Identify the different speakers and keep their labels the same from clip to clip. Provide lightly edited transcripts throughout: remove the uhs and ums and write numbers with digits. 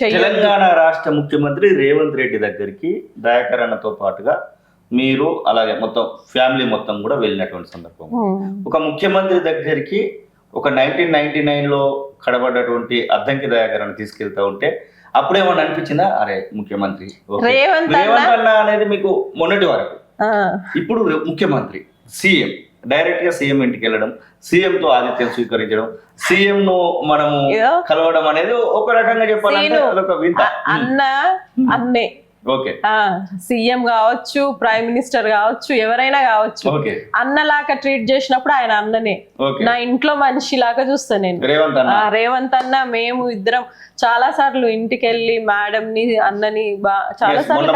Speaker 1: తెలంగాణ రాష్ట్ర ముఖ్యమంత్రి రేవంత్ రెడ్డి దగ్గరికి దయాకర్ అన్నతో పాటుగా మీరు అలాగే మొత్తం ఫ్యామిలీ మొత్తం కూడా వెళ్ళినటువంటి సందర్భం. ఒక ముఖ్యమంత్రి దగ్గరికి ఒక 1999లో కడబడ్డటువంటి అద్దంకి దయాకర్ అన్న తీసుకెళ్తా ఉంటే అప్పుడేమన్నా అనిపించిందా, అరే ముఖ్యమంత్రి రేవంత్ అన్న అనేది మీకు మొన్నటి వరకు, ఇప్పుడు ముఖ్యమంత్రి సీఎం డైరెక్ట్ గా సీఎం ఇంటికి వెళ్ళడం, సీఎం తో ఆతిథ్యం స్వీకరించడం, సీఎం ను మనము కలవడం అనేది ఒక రకంగా చెప్పాలంటే అదొక వింత.
Speaker 2: అన్నే
Speaker 1: ఓకే,
Speaker 2: సీఎం కావచ్చు, ప్రైమ్ మినిస్టర్ కావచ్చు, ఎవరైనా కావచ్చు, అన్నలాగా ట్రీట్ చేసినప్పుడు ఆయన అన్ననే. నా ఇంట్లో మనిషి లాగా చూస్తా నేను రేవంత్ అన్న. మేము ఇద్దరం చాలా సార్లు ఇంటికి వెళ్ళి మేడం ని అన్నని చాలా సార్లు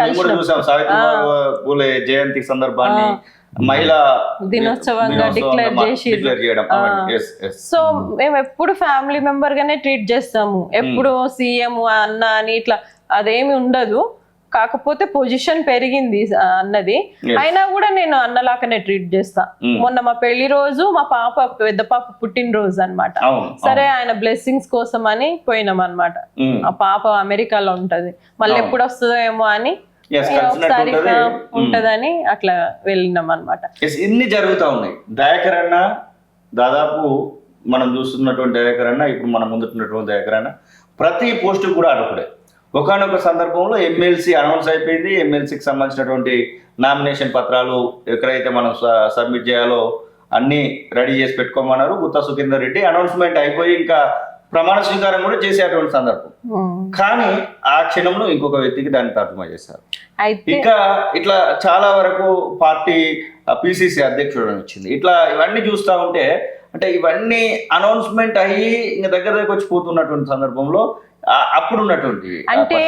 Speaker 1: జయంతి సందర్భాన్ని మహిళా
Speaker 2: దినోత్సవంగా డిక్లేర్ చేసి. సో మేము ఎప్పుడు ఫ్యామిలీ మెంబర్ గానే ట్రీట్ చేస్తాము, ఎప్పుడు సీఎం అన్న అని ఇట్లా అదేమి ఉండదు. కాకపోతే పొజిషన్ పెరిగింది అన్నది, అయినా కూడా నేను అన్నలాగానే ట్రీట్ చేస్తా. మొన్న మా పెళ్లి రోజు మా పాప పెద్ద పాప పుట్టినరోజు అన్నమాట. సరే ఆయన బ్లెస్సింగ్స్ కోసం అని పోయినాం అన్నమాట. ఆ పాప అమెరికాలో ఉంటది, మళ్ళీ ఎప్పుడు వస్తుందో ఏమో అని ఒకసారి ఉంటదని అట్లా వెళ్ళినాం అన్నమాట.
Speaker 1: ఇన్ని జరుగుతా ఉన్నాయి. దయాకర్ అన్న దాదాపు మనం చూస్తున్నటువంటి దయాకర్ అన్న, ఇప్పుడు మనం ముందున్నటువంటి దయాకర్ అన్న ప్రతి పోస్టు కూడా అడుగుడే. ఒకనొక సందర్భంలో ఎమ్మెల్సీ అనౌన్స్ అయిపోయింది, ఎమ్మెల్సీకి సంబంధించినటువంటి నామినేషన్ పత్రాలు ఎక్కడైతే మనం సబ్మిట్ చేయాలో అన్ని రెడీ చేసి పెట్టుకోమన్నారు. గుత్తా సుఖేందర్ రెడ్డి అనౌన్స్మెంట్ అయిపోయి ఇంకా ప్రమాణ స్వీకారం కూడా చేసేటువంటి సందర్భం. కానీ ఆ క్షణంలో ఇంకొక వ్యక్తికి దాన్ని తర్జుమా చేశారు. ఇక ఇట్లా చాలా వరకు పార్టీ పిసిసి అధ్యక్షుడు వచ్చింది. ఇట్లా ఇవన్నీ చూస్తూ ఉంటే అంటే ఇవన్నీ అనౌన్స్మెంట్ అయ్యి ఇంకా దగ్గరకు వచ్చి పోతున్నటువంటి సందర్భంలో అప్పుడు ఉన్నటువంటి
Speaker 2: అంటే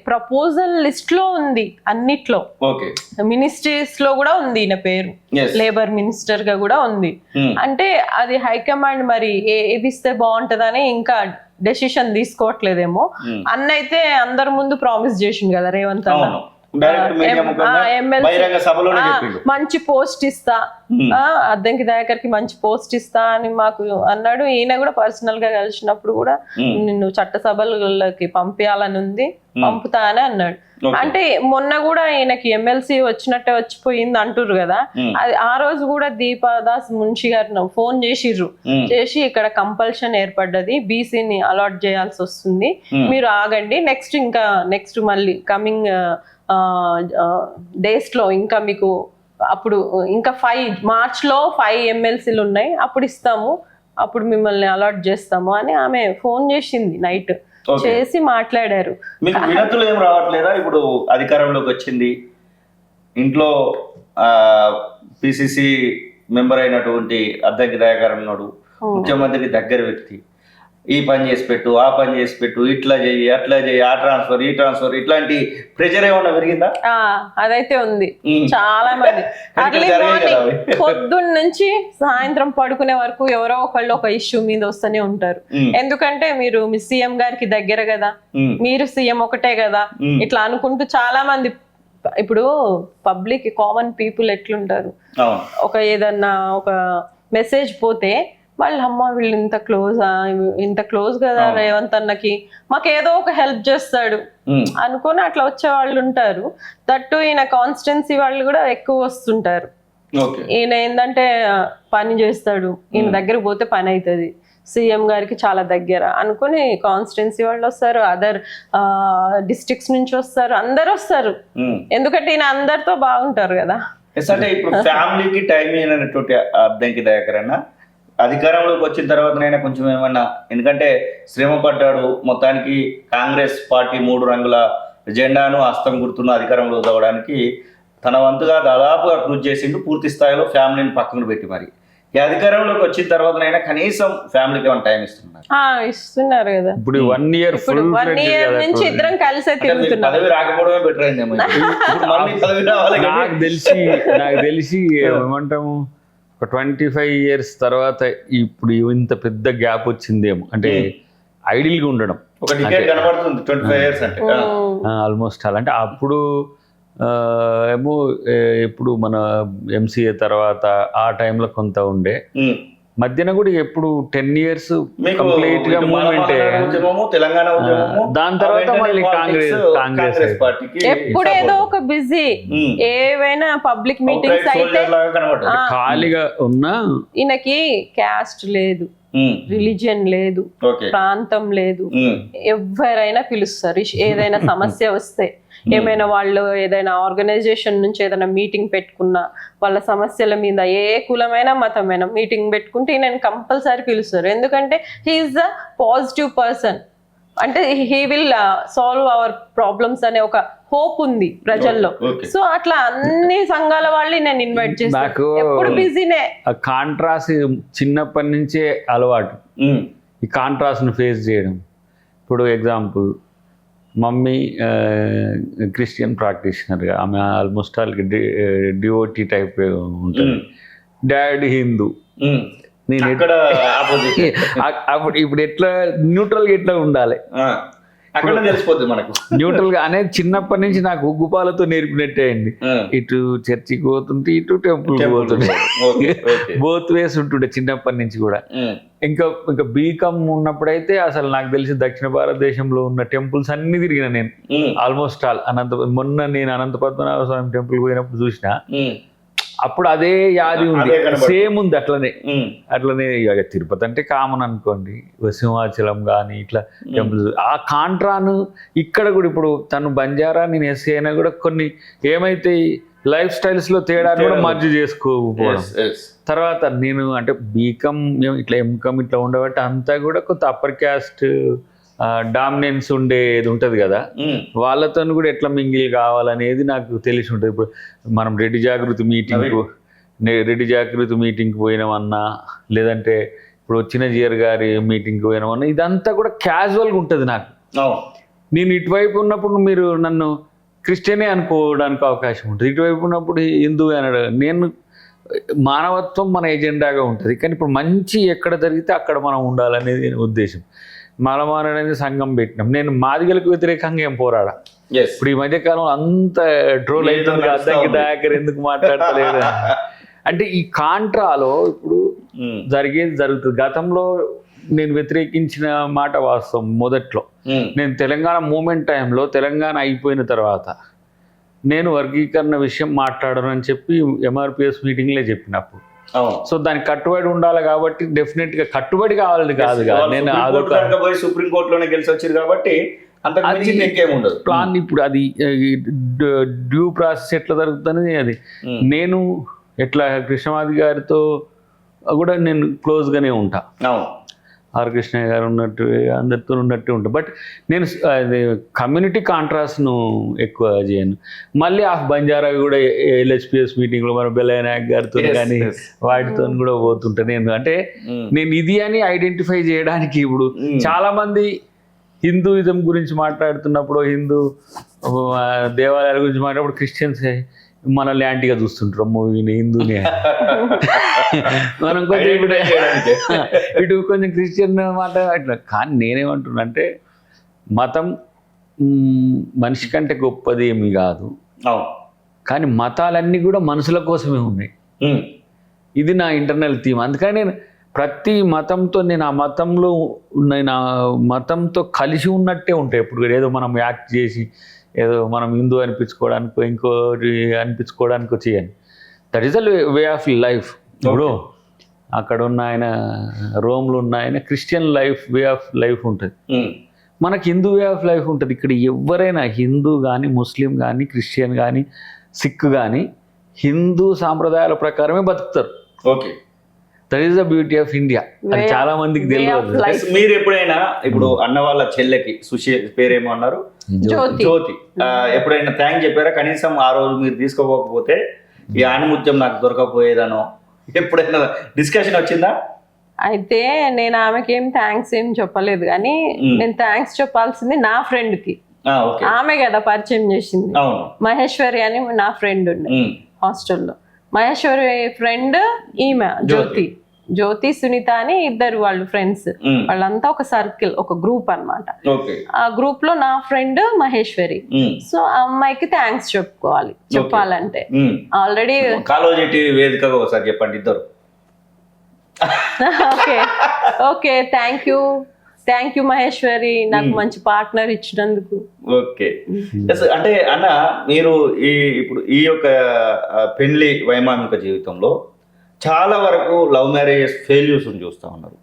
Speaker 2: ప్రపోజల్ లిస్ట్ లో ఉంది అన్నిట్లో.
Speaker 1: ఓకే,
Speaker 2: మినిస్ట్రీస్ లో కూడా ఉంది ఈయన పేరు, లేబర్ మినిస్టర్ గా కూడా ఉంది. అంటే అది హైకమాండ్ మరి ఏది ఇస్తే బాగుంటదని ఇంకా డెసిషన్ తీసుకోవట్లేదేమో. అన్నైతే అందరి ముందు ప్రామిస్ చేసిండు కదా రేవంత్ అన్న, మంచి పోస్ట్ ఇస్తా, అద్దంకి దయాకర్ కి మంచి పోస్ట్ ఇస్తా అని మాకు అన్నాడు. ఈయన కూడా పర్సనల్ గా కలిసినప్పుడు కూడా నిన్ను చట్టసభలకి పంపించాలని ఉంది, పంపుతా అని అన్నాడు. అంటే మొన్న కూడా ఈయనకి ఎమ్మెల్సీ వచ్చినట్టే వచ్చిపోయింది అంటుర్రు కదా. అది ఆ రోజు కూడా దీపాదాస్ మున్షి గారు ఫోన్ చేసిర్రు, చేసి ఇక్కడ కంపల్షన్ ఏర్పడ్డది, బీసీని అలాట్ చేయాల్సి వస్తుంది, మీరు ఆగండి, నెక్స్ట్ మళ్ళీ కమింగ్ డేస్ లో ఇంకా మీకు అప్పుడు ఇంకా 5 మార్చ్లో 5 ఎమ్మెల్సీలు ఉన్నాయి, అప్పుడు ఇస్తాము, అప్పుడు మిమ్మల్ని అలాట్ చేస్తాము అని ఆమె ఫోన్ చేసింది నైట్, చేసి మాట్లాడారు.
Speaker 1: మీకు వినతులు ఏం రావట్లేదా? ఇప్పుడు అధికారంలోకి వచ్చింది, ఇంట్లో పిసిసి మెంబర్ అయినటువంటి అద్దంకి దయాకర్ ఉన్నాడు, ముఖ్యమంత్రికి దగ్గర వ్యక్తి, ఈ పని చేసి పెట్టు, ఆ పని చేసి పెట్టు, ఇట్లా చెయ్యి, అట్లా చెయ్యి, ఆ ట్రాన్స్ఫర్, ఈ ట్రాన్స్ఫర్, ఇట్లాంటి ప్రెషర్ ఏమన్నా పెరిగిందా?
Speaker 2: అదైతే ఉంది. చాలా మంది పొద్దున్న నుంచి సాయంత్రం పడుకునే వరకు ఎవరో ఒకళ్ళు ఒక ఇష్యూ మీద వస్తూనే ఉంటారు. ఎందుకంటే మీరు మీ సీఎం గారికి దగ్గర కదా, మీరు సీఎం ఒకటే కదా, ఇట్లా అనుకుంటూ చాలా మంది. ఇప్పుడు పబ్లిక్ కామన్ పీపుల్ ఎట్లుంటారు, ఒక ఏదన్నా ఒక మెసేజ్ పోతే వాళ్ళు అమ్మ వీళ్ళు ఇంత క్లోజ్ కదా రేవంత్ అన్నకి, మాకు ఏదో ఒక హెల్ప్ చేస్తాడు అనుకుని అట్లా వచ్చే వాళ్ళు ఉంటారు. దట్టు ఈయన కాన్స్టిట్యున్సీ వాళ్ళు కూడా ఎక్కువ వస్తుంటారు. ఈయన ఏంటంటే పని చేస్తాడు, ఈయన దగ్గర పోతే పని అవుతుంది, సీఎం గారికి చాలా దగ్గర అనుకుని కాన్స్టిట్యున్సీ వాళ్ళు వస్తారు, అదర్ డిస్ట్రిక్ట్స్ నుంచి వస్తారు, అందరు వస్తారు. ఎందుకంటే ఈయన అందరితో బాగుంటారు కదా.
Speaker 1: అంటే ఇప్పుడు ఫ్యామిలీకి టైం అయినటువంటి అద్దంకి దయాకర్ అన్న అధికారంలోకి వచ్చిన తర్వాతనైనా కొంచెం ఏమన్నా, ఎందుకంటే శ్రమ పడ్డాడు, మొత్తానికి కాంగ్రెస్ పార్టీ 3 రంగుల జెండాను హస్తం గుర్తున్న అధికారంలో తగ్గడానికి తన వంతుగా దాదాపుగా కృషి చేసిండు, పూర్తి స్థాయిలో ఫ్యామిలీని పక్కన పెట్టి. మరి ఈ అధికారంలోకి వచ్చిన తర్వాతనైనా కనీసం ఫ్యామిలీకి ఏమైనా టైం
Speaker 2: ఇస్తున్నారు కదా.
Speaker 3: ఇప్పుడు 1 year
Speaker 2: నుంచి ఇద్దరం కలిసే తిరుగుతున్నాం.
Speaker 1: పదవి రాకపోవడమే బెటర్ అయిందేమో.
Speaker 3: నాకు తెలిసి ఏమంటాము, ఒక 25 years తర్వాత ఇప్పుడు ఇంత పెద్ద గ్యాప్ వచ్చిందేమో. అంటే ఐడియల్గా ఉండడం ఆల్మోస్ట్ అలా. అంటే అప్పుడు ఏమో ఎప్పుడు మన ఎంసీఏ తర్వాత ఆ టైంలో కొంత ఉండే, మధ్యన కూడా ఎప్పుడు 10 years
Speaker 1: మీకు
Speaker 3: కంప్లీట్ గా
Speaker 1: ఇటు
Speaker 3: మూవ్మెంట్
Speaker 1: మహానాడు ఉద్యమము, తెలంగాణ ఉద్యమము,
Speaker 3: దాని తర్వాత
Speaker 1: వెంటనే
Speaker 3: మళ్ళీ
Speaker 1: politics, కాంగ్రెస్ పార్టీకి
Speaker 2: ఎప్పుడు ఏదో ఒక బిజీ, ఏవైనా పబ్లిక్ మీటింగ్స్ అయితే
Speaker 1: లాగా కనబడ్డది.
Speaker 3: ఖాళీగా ఉన్నా
Speaker 2: ఈయనకి క్యాస్ట్ లేదు, రిలీజియన్ లేదు,
Speaker 1: ఓకే.
Speaker 2: ప్రాంతం లేదు, ఎవరైనా పిలుస్తారు. ఏదైనా సమస్య వస్తే, ఏమైనా వాళ్ళు ఏదైనా ఆర్గనైజేషన్ నుంచి ఏదైనా మీటింగ్ పెట్టుకున్నా, వాళ్ళ సమస్యల మీద ఏ కులమైన మతమైన మీటింగ్ పెట్టుకుంటే నేను కంపల్సరీ పిలుస్తారు. ఎందుకంటే హీఈస్ ద పాజిటివ్ పర్సన్, అంటే he will solve our problems అనే ఒక హోప్ ఉంది ప్రజల్లో. సో అట్లా అన్ని సంఘాల వాళ్ళని నేను ఇన్వైట్ చేస్తాను. ఎప్పుడు బిజీనే.
Speaker 3: ఆ కాంట్రాస్ట్ చిన్నప్పటి నుంచే అలవాటు, ఈ కాంట్రాస్ట్ ను ఫేస్ చేయడం. ఇప్పుడు ఎగ్జాంపుల్, మమ్మీ క్రిస్టియన్ ప్రాక్టీషనర్గా, ఆమె ఆల్మోస్ట్ ఆల్ డివోటీ టైప్ ఉంటుంది. డాడ్ హిందూ. నేను అప్పుడు ఇప్పుడు ఎట్లా న్యూట్రల్గా ఎట్లా ఉండాలి
Speaker 1: అక్కడ తెలిసిపోతుంది మనకు.
Speaker 3: న్యూట్రల్ గా అనేది చిన్నప్పటి నుంచి నాకు ఉగ్గుపాలతో నేర్పినట్టే అండి. ఇటు చర్చికి పోతుంటే, ఇటు టెంపుల్ పోతుంటే, బోత్ వేస్ ఉంటుండే చిన్నప్పటి నుంచి కూడా. ఇంకా బీకామ్ ఉన్నప్పుడైతే అసలు నాకు తెలిసి దక్షిణ భారతదేశంలో ఉన్న టెంపుల్స్ అన్ని తిరిగిన నేను, ఆల్మోస్ట్ ఆల్. మొన్న నేను అనంత పద్మనాభ స్వామి టెంపుల్ పోయినప్పుడు చూసిన, అప్పుడు అదే యాది ఉంది, సేమ్ ఉంది. అట్లనే ఇక తిరుపతి అంటే కామన్ అనుకోండి, సింహాచలం కానీ ఇట్లా టెంపుల్స్. ఆ కాంట్రాను ఇక్కడ కూడా, ఇప్పుడు తను బంజారా, నేను ఎస్సీ అయినా కూడా కొన్ని ఏమైతే లైఫ్ స్టైల్స్ లో తేడాను కూడా మర్జ్ చేసుకోకపోవడం. తర్వాత నేను అంటే బీకమ్ ఇట్లా ఎంకమ్ ఇట్లా ఉండబట్టి అంతా కూడా కొంత అప్పర్ క్యాస్ట్ డామినెన్స్ ఉండేది ఉంటుంది కదా, వాళ్ళతో కూడా ఎట్లా మింగిల్ కావాలనేది నాకు తెలిసి ఉంటుంది. ఇప్పుడు మనం రెడ్డి జాగృతి మీటింగ్కి పోయినామన్నా, లేదంటే ఇప్పుడు చిన్నజీయర్ గారి మీటింగ్కి పోయినామన్నా, ఇదంతా కూడా క్యాజువల్గా ఉంటుంది నాకు. నేను ఇటువైపు ఉన్నప్పుడు మీరు నన్ను క్రిస్టియనే అనుకోవడానికి అవకాశం ఉంటుంది, ఇటువైపు ఉన్నప్పుడు హిందూ అనడం. నేను మానవత్వం మన ఎజెండాగా ఉంటుంది, కానీ ఇప్పుడు మంచి ఎక్కడ జరిగితే అక్కడ మనం ఉండాలనేది ఉద్దేశం. మలమారు అనేది సంఘం పెట్టినాం. నేను మాదిగలకు వ్యతిరేకంగా ఏం పోరాడా. ఇప్పుడు ఈ మధ్యకాలంలో అంత ట్రోల్ అవుతుంది, అద్దంకి దయాకర్ ఎందుకు మాట్లాడతలేదు అంటే ఈ కాంట్రాలో ఇప్పుడు జరిగేది జరుగుతుంది. గతంలో నేను వ్యతిరేకించిన మాట వాస్తవం. మొదట్లో నేను తెలంగాణ మూమెంట్ టైంలో, తెలంగాణ అయిపోయిన తర్వాత నేను వర్గీకరణ విషయం మాట్లాడను అని చెప్పి ఎంఆర్పిఎస్ మీటింగ్లే చెప్పినప్పుడు. సో దానికి కట్టుబడి ఉండాలి కాబట్టి, డెఫినెట్ గా కట్టుబడి కావాలని కాదు కదా. నేను
Speaker 1: సుప్రీంకోర్టులోనే గెలిచి వచ్చారు కాబట్టి
Speaker 3: ప్లాన్. ఇప్పుడు అది డ్యూ ప్రాసెస్ ఎట్లా జరుగుతుంది అది. నేను ఎట్లా కృష్ణమాది గారితో కూడా నేను క్లోజ్ గానే ఉంటా, ఆర్ కృష్ణయ్య గారు ఉన్నట్టు అందరితో ఉన్నట్టు ఉంటా. బట్ నేను కమ్యూనిటీ కాంట్రాస్ట్ను ఎక్కువ చేయను. మళ్ళీ ఆఫ్ బంజారా కూడా ఎల్హెచ్పిఎస్ మీటింగ్లో మన బెల్లయ్య నాయక్ గారితో కానీ వాటితో కూడా పోతుంటా. నేను అంటే నేను ఇది అని ఐడెంటిఫై చేయడానికి. ఇప్పుడు చాలా మంది హిందూయిజం గురించి మాట్లాడుతున్నప్పుడు, హిందూ దేవాలయాల గురించి మాట్లాడినప్పుడు క్రిస్టియన్స్ మనల్ని యాంటీగా చూస్తుంటారు, మూవీని హిందూని. మనం కొంచెం ఇటు కొంచెం క్రిస్టియన్ మాట అట్లా. కానీ నేనేమంటున్నా అంటే, మతం మనిషి కంటే గొప్పది ఏమి కాదు, కానీ మతాలన్నీ కూడా మనుషుల కోసమే ఉన్నాయి. ఇది నా ఇంటర్నల్ థీమ్. అందుకని నేను ప్రతి మతంతో, నేను ఆ మతంలో నేను ఆ మతంతో కలిసి ఉన్నట్టే ఉంటాయి. ఎప్పుడు ఏదో మనం యాక్ట్ చేసి ఏదో మనం హిందూ అనిపించుకోవడానికో ఇంకోటి అనిపించుకోవడానికో చేయను. That is the way of life. ఇప్పుడు అక్కడ ఉన్న ఆయన, రోమ్లో ఉన్న ఆయన Christian life, way of life ఉంటుంది. మనకి హిందూ వే ఆఫ్ లైఫ్ ఉంటుంది. ఇక్కడ ఎవరైనా హిందూ కానీ, ముస్లిం కానీ, క్రిస్టియన్ కానీ, సిక్ కానీ హిందూ సాంప్రదాయాల ప్రకారమే బతుకుతారు.
Speaker 1: Okay,
Speaker 3: that is the beauty of India. అది చాలా మందికి తెలియదు.
Speaker 1: మీరు ఎప్పుడైనా, ఇప్పుడు అన్న వాళ్ళ చెల్లెకి పేరేమో అన్నారు, జ్యోతి, ఎప్పుడైనా థ్యాంక్ చెప్పారా? కనీసం ఆ రోజు మీరు తీసుకోకపోతే ఈ ఆణిముత్యం నాకు దొరకపోయేదనో ఎప్పుడైనా డిస్కషన్ వచ్చిందా?
Speaker 2: అయితే నేను ఆమెకి ఏం థ్యాంక్స్ ఏం చెప్పలేదు, కానీ నేను థ్యాంక్స్ చెప్పాల్సింది నా ఫ్రెండ్ కి. ఆమె కదా పరిచయం చేసింది. మహేశ్వరి అని నా ఫ్రెండ్ ఉండే హాస్టల్లో. మహేశ్వరి ఫ్రెండ్ ఈమె జ్యోతి సునీత అని ఇద్దరు వాళ్ళు ఫ్రెండ్స్. వాళ్ళంతా ఒక సర్కిల్, ఒక గ్రూప్ అన్నమాట. ఆ గ్రూప్ లో నా ఫ్రెండ్ మహేశ్వరి. సో ఆ అమ్మాయికి థ్యాంక్స్ చెప్పాలంటే ఆల్రెడీ
Speaker 1: కాలేజీ వేదికగా ఒకసారి చెప్పండి ఇద్దరు.
Speaker 2: Okay okay, thank you Maheshwari, నాకు మంచి పార్ట్నర్ ఇచ్చినందుకు.
Speaker 1: ఓకే. అంటే అన్న, మీరు ఇప్పుడు ఈ యొక్క పెళ్లి వైమానిక జీవితంలో చాలా వరకు లవ్ మ్యారేజెస్ ఫెయిల్యూర్స్ చూస్తూ ఉన్నారు.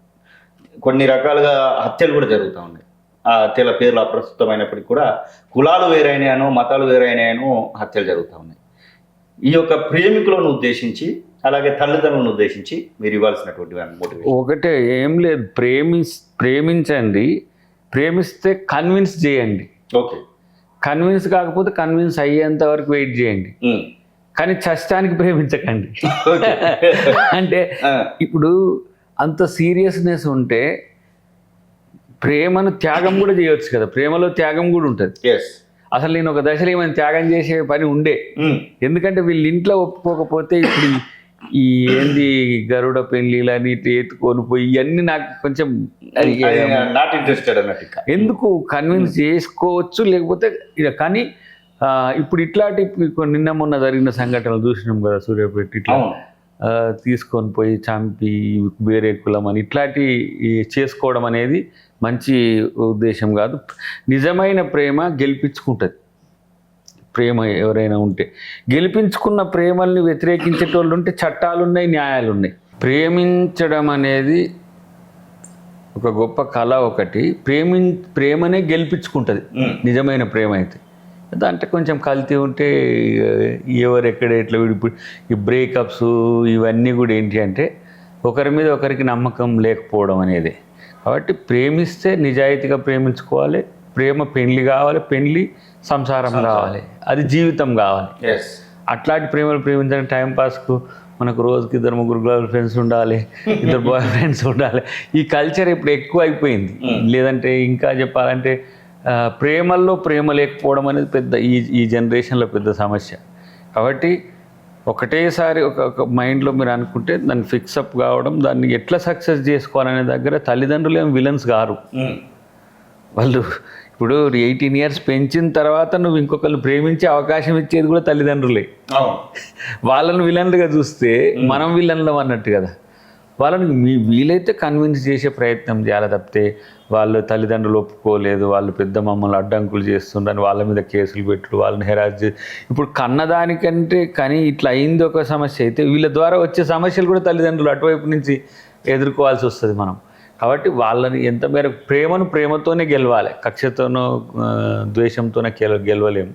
Speaker 1: కొన్ని రకాలుగా హత్యలు కూడా జరుగుతూ ఉన్నాయి. ఆ హత్యల పేర్లు అప్రస్తుతమైనప్పటికీ కూడా కులాలు వేరైనాయనో మతాలు వేరైనాయనో హత్యలు జరుగుతూ ఉన్నాయి. ఈ యొక్క ప్రేమికులను ఉద్దేశించి అలాగే తల్లిదండ్రులను ఉద్దేశించి మీరు ఇవ్వాల్సినటువంటి మోటివేషన్?
Speaker 3: ఒకటే, ఏం లేదు, ప్రేమించండి, ప్రేమిస్తే కన్విన్స్ చేయండి.
Speaker 1: ఓకే.
Speaker 3: కన్విన్స్ కాకపోతే కన్విన్స్ అయ్యేంత వరకు వెయిట్ చేయండి, కానీ చష్టానికి ప్రేమించకండి. అంటే ఇప్పుడు అంత సీరియస్నెస్ ఉంటే ప్రేమను త్యాగం కూడా చేయొచ్చు కదా, ప్రేమలో త్యాగం కూడా ఉంటుంది. అసలు నేను ఒక దశలో ఏమైనా త్యాగం చేసే పని ఉండే, ఎందుకంటే వీళ్ళు ఇంట్లో ఒప్పుకోకపోతే ఇప్పుడు ఈ ఏంది గరుడ పెళ్లిలని ఎత్తుకొని పోయి ఇవన్నీ నాకు కొంచెం
Speaker 1: నాట్ ఇంట్రెస్టెడ్ అన్నట్టు.
Speaker 3: ఎందుకు కన్విన్స్ చేసుకోవచ్చు, లేకపోతే కానీ ఇప్పుడు ఇట్లాంటి నిన్న మొన్న జరిగిన సంఘటనలు చూసినాం కదా, సూర్యాపేట ఇట్లా తీసుకొని పోయి చంపి వేరే కులం అని ఇట్లాంటి చేసుకోవడం అనేది మంచి ఉద్దేశం కాదు. నిజమైన ప్రేమ గెలిపించుకుంటుంది. ప్రేమ ఎవరైనా ఉంటే గెలిపించుకున్న ప్రేమల్ని వ్యతిరేకించేటోళ్ళు ఉంటే చట్టాలు ఉన్నాయి, న్యాయాలు ఉన్నాయి. ప్రేమించడం అనేది ఒక గొప్ప కళ. ఒకటి ప్రేమనే గెలిపించుకుంటుంది నిజమైన ప్రేమ అయితే. అంటే కొంచెం కల్తీ ఉంటే ఎవరెక్కడ ఎట్లా విడిపోయి ఈ బ్రేకప్స్ ఇవన్నీ కూడా ఏంటి అంటే ఒకరి మీద ఒకరికి నమ్మకం లేకపోవడం అనేది. కాబట్టి ప్రేమిస్తే నిజాయితీగా ప్రేమించుకోవాలి. ప్రేమ పెళ్లి కావాలి, పెళ్లి సంసారం కావాలి, అది జీవితం కావాలి. అట్లాంటి ప్రేమలు ప్రేమించడానికి టైంపాస్కు మనకు రోజుకి 2-3 గర్ల్ ఫ్రెండ్స్ ఉండాలి, 2 బాయ్ ఫ్రెండ్స్ ఉండాలి. ఈ కల్చర్ ఇప్పుడు ఎక్కువ అయిపోయింది. లేదంటే ఇంకా చెప్పాలంటే ప్రేమల్లో ప్రేమ లేకపోవడం అనేది పెద్ద ఈ జనరేషన్లో పెద్ద సమస్య. కాబట్టి ఒకటేసారి ఒక మైండ్లో మీరు అనుకుంటే దాన్ని ఫిక్సప్ కావడం, దాన్ని ఎట్లా సక్సెస్ చేసుకోవాలనే దగ్గర తల్లిదండ్రులు ఏం విలన్స్ కారు. వాళ్ళు ఇప్పుడు 18 years పెంచిన తర్వాత నువ్వు ఇంకొకరు ప్రేమించే అవకాశం ఇచ్చేది కూడా తల్లిదండ్రులే. వాళ్ళని విలన్లుగా చూస్తే మనం విలన్లం అన్నట్టు కదా. వాళ్ళని వీలైతే కన్విన్స్ చేసే ప్రయత్నం చేయాలి తప్పితే వాళ్ళు తల్లిదండ్రులు ఒప్పుకోలేదు, వాళ్ళు పెద్ద మమ్మల్ని అడ్డంకులు చేస్తుండని వాళ్ళ మీద కేసులు పెట్టుడు, వాళ్ళని హెరాస్ చేసి ఇప్పుడు కన్నదానికంటే కానీ ఇట్లా అయింది ఒక సమస్య అయితే వీళ్ళ ద్వారా వచ్చే సమస్యలు కూడా తల్లిదండ్రులు అటువైపు నుంచి ఎదుర్కోవాల్సి వస్తుంది మనం. కాబట్టి వాళ్ళని ఎంత మేరకు ప్రేమతోనే గెలవాలి, కక్షతోనో ద్వేషంతోనే గెలవలేము.